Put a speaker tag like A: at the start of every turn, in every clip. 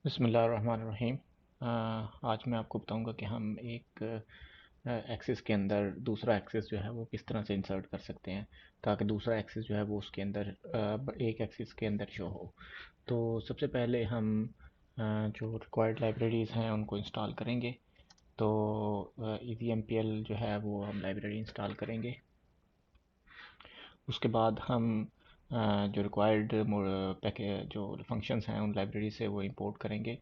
A: बिस्मिल्लाहिर्रहमानिर्रहीम। आज मैं आपको बताऊंगा कि हम एक एक्सिस के अंदर दूसरा एक्सिस जो है वो किस तरह से इंसर्ट कर सकते हैं ताकि दूसरा एक्सिस जो है वो उसके अंदर एक एक्सिस के अंदर शो हो। तो सबसे पहले हम जो रिक्वायर्ड लाइब्रेरीज़ हैं उनको इंस्टॉल करेंगे। तो EVMPL जो है वो हम लाइब्रेरी इंस्टॉल करेंगे। उसके बाद हम जो रिक्वायर्ड पैकेज जो फंक्शंस हैं उन लाइब्रेरी से वो इंपोर्ट करेंगे।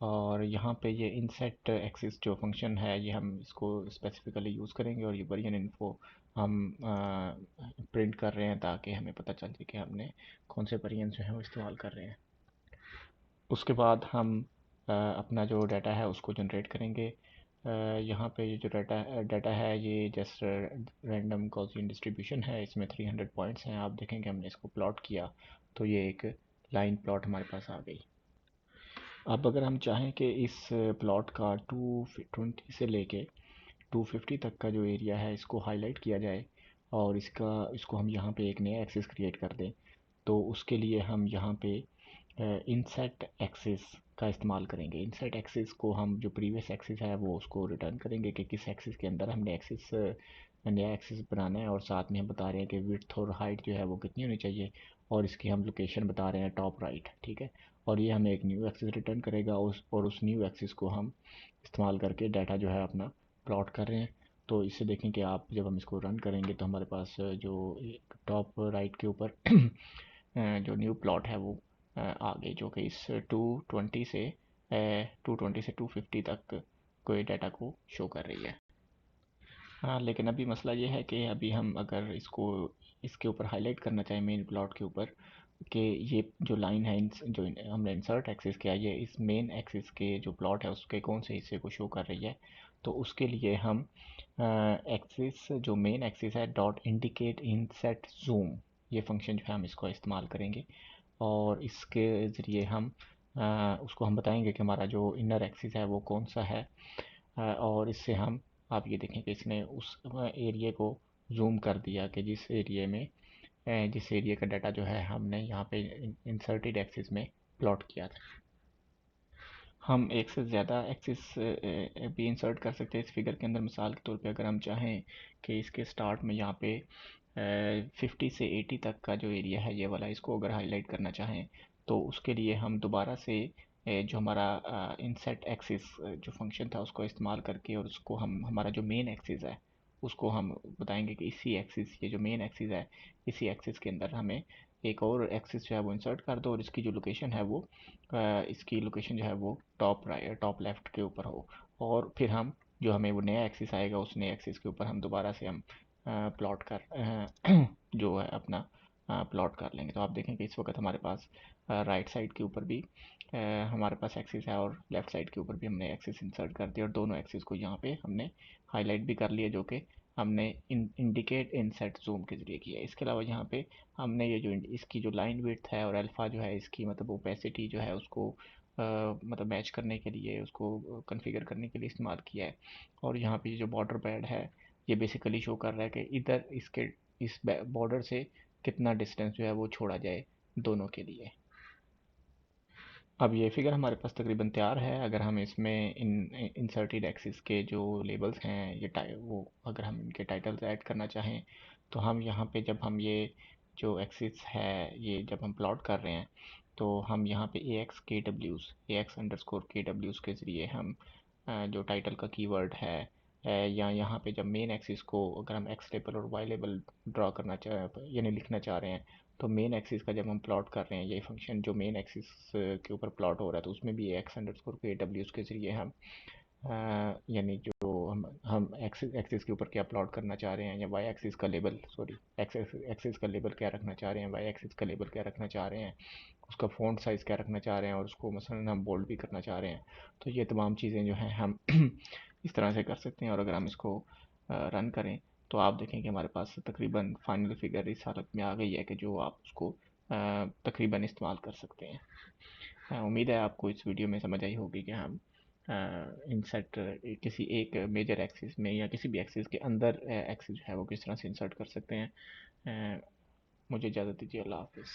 A: और यहाँ पे ये इनसेट एक्सिस जो फंक्शन है ये हम इसको स्पेसिफिकली यूज़ करेंगे और ये वर्जन इन्फो हम प्रिंट कर रहे हैं ताकि हमें पता चल जाए कि हमने कौन से वर्जन जो है वो इस्तेमाल कर रहे हैं। उसके बाद हम अपना जो डाटा है उसको जनरेट करेंगे। यहाँ पे ये जो डाटा है ये जस्ट रैंडम गॉसियन डिस्ट्रीब्यूशन है। इसमें 300 पॉइंट्स हैं। आप देखेंगे हमने इसको प्लॉट किया तो ये एक लाइन प्लॉट हमारे पास आ गई। अब अगर हम चाहें कि इस प्लॉट का 220 से लेके 250 तक का जो एरिया है इसको हाईलाइट किया जाए और इसको हम यहाँ पे एक नया एक्सिस क्रिएट कर दें, तो उसके लिए हम यहाँ पे इनसेट एक्सिस का इस्तेमाल करेंगे। इनसेट एक्सिस को हम जो प्रीवियस एक्सिस है वो उसको रिटर्न करेंगे कि किस एक्सिस के अंदर हमने नया एक्सिस बनाना है, और साथ में हम बता रहे हैं कि विड्थ और हाइट जो है वो कितनी होनी चाहिए, और इसकी हम लोकेशन बता रहे हैं टॉप राइट। ठीक है। और ये हमें एक न्यू एक्सिस रिटर्न करेगा उस न्यू एक्सिस को हम इस्तेमाल करके डाटा जो है अपना प्लॉट कर रहे हैं। तो इससे देखें कि आप जब हम इसको रन करेंगे तो हमारे पास जो टॉप राइट के ऊपर जो न्यू प्लॉट है वो आगे जो कि इस 220 से 250 तक कोई डाटा को शो कर रही है। हाँ, लेकिन अभी मसला ये है कि अभी हम अगर इसको इसके ऊपर हाईलाइट करना चाहें मेन प्लॉट के ऊपर कि ये जो लाइन है जो हमने इंसर्ट एक्सिस किया ये इस मेन एक्सिस के जो प्लॉट है उसके कौन से हिस्से को शो कर रही है। तो उसके लिए हम एक्सिस जो मेन एक्सिस है डॉट इंडिकेट इन सेट जूम, ये फंक्शन जो है हम इसको इस्तेमाल करेंगे। और इसके ज़रिए हम उसको हम बताएंगे कि हमारा जो इनर एक्सिस है वो कौन सा है। और इससे हम आप ये देखें कि इसने उस एरिया को जूम कर दिया कि जिस एरिया का डाटा जो है हमने यहाँ पे इंसर्टेड एक्सिस में प्लॉट किया था। हम एक से ज़्यादा एक्सिस भी इंसर्ट कर सकते हैं इस फिगर के अंदर। मिसाल के तौर पे अगर हम चाहें कि इसके स्टार्ट में यहाँ पे 50 से 80 तक का जो एरिया है ये वाला इसको अगर हाईलाइट करना चाहें तो उसके लिए हम दोबारा से जो हमारा इंसेट एक्सिस जो फंक्शन था उसको इस्तेमाल करके और उसको हम हमारा जो मेन एक्सिस है उसको हम बताएंगे कि इसी एक्सिस ये जो मेन एक्सिस है इसी एक्सिस के अंदर हमें एक और एक्सिस जो है वो इंसर्ट कर दो और इसकी जो लोकेशन है वो इसकी लोकेशन जो है वो टॉप लेफ्ट के ऊपर हो। और फिर हम जो हमें वो नया एक्सिस आएगा उस नए एक्सिस के ऊपर हम दोबारा से हम प्लॉट जो है अपना प्लॉट कर लेंगे। तो आप देखें कि इस वक्त हमारे पास राइट साइड के ऊपर भी हमारे पास एक्सिस है और लेफ़्ट साइड के ऊपर भी हमने एक्सिस इंसर्ट कर दिया और दोनों एक्सिस को यहाँ पे हमने हाईलाइट भी कर लिया जो कि हमने इंडिकेट इन सेट जूम के ज़रिए किया है। इसके अलावा यहाँ पे हमने ये जो इसकी जो लाइन विड्थ है और अल्फ़ा जो है इसकी मतलब ओपेसिटी जो है उसको मतलब मैच करने के लिए उसको कॉन्फ़िगर करने के लिए इस्तेमाल किया है। और यहाँ पे जो बॉर्डर पैड है ये बेसिकली शो कर रहा है कि इधर इसके इस बॉर्डर से कितना डिस्टेंस जो है वो छोड़ा जाए दोनों के लिए। अब ये फिगर हमारे पास तकरीबन तैयार है। अगर हम इसमें इन इंसर्टेड एक्सिस के जो लेबल्स हैं वो अगर हम इनके टाइटल्स ऐड करना चाहें तो हम यहाँ पे जब हम ये जो एक्सिस है ये जब हम प्लॉट कर रहे हैं तो हम यहाँ पे AX अंडरस्कोर के डब्ल्यूज़ के ज़रिए हम जो टाइटल का कीवर्ड है या यहाँ पे जब मेन एक्सिस को अगर हम एक्स लेबल और वाई लेबल ड्रा करना चाह यानी लिखना चाह रहे हैं तो मेन एक्सिस का जब हम प्लॉट कर रहे हैं ये फंक्शन जो मेन एक्सिस के ऊपर प्लॉट हो रहा है तो उसमें भी एक्स अंडरस्कोर के डब्ल्यूज़ के ज़रिए हम यानी जो हम एक्सिस एक्सिस के ऊपर क्या प्लॉट करना चाह रहे हैं या वाई एक्सिस का लेबल सॉरी एक्स एक्सिस का लेबल क्या रखना चाह रहे हैं, वाई एक्सिस का लेबल क्या रखना चाह रहे हैं, उसका फ़ॉन्ट साइज़ क्या रखना चाह रहे हैं और उसको मसलन हम बोल्ड भी करना चाह रहे हैं। तो ये तमाम चीज़ें जो हैं हम इस तरह से कर सकते हैं। और अगर हम इसको रन करें तो आप देखें कि हमारे पास तकरीबन फाइनल फिगर इस हालत में आ गई है कि जो आप उसको तकरीबन इस्तेमाल कर सकते हैं। उम्मीद है आपको इस वीडियो में समझ आई होगी कि हम इंसर्ट किसी एक मेजर एक्सिस में या किसी भी एक्सिस के अंदर एक्सिस जो है वो किस तरह से इंसर्ट कर सकते हैं। मुझे इजाज़त दीजिए। अल्लाह हाफिज़।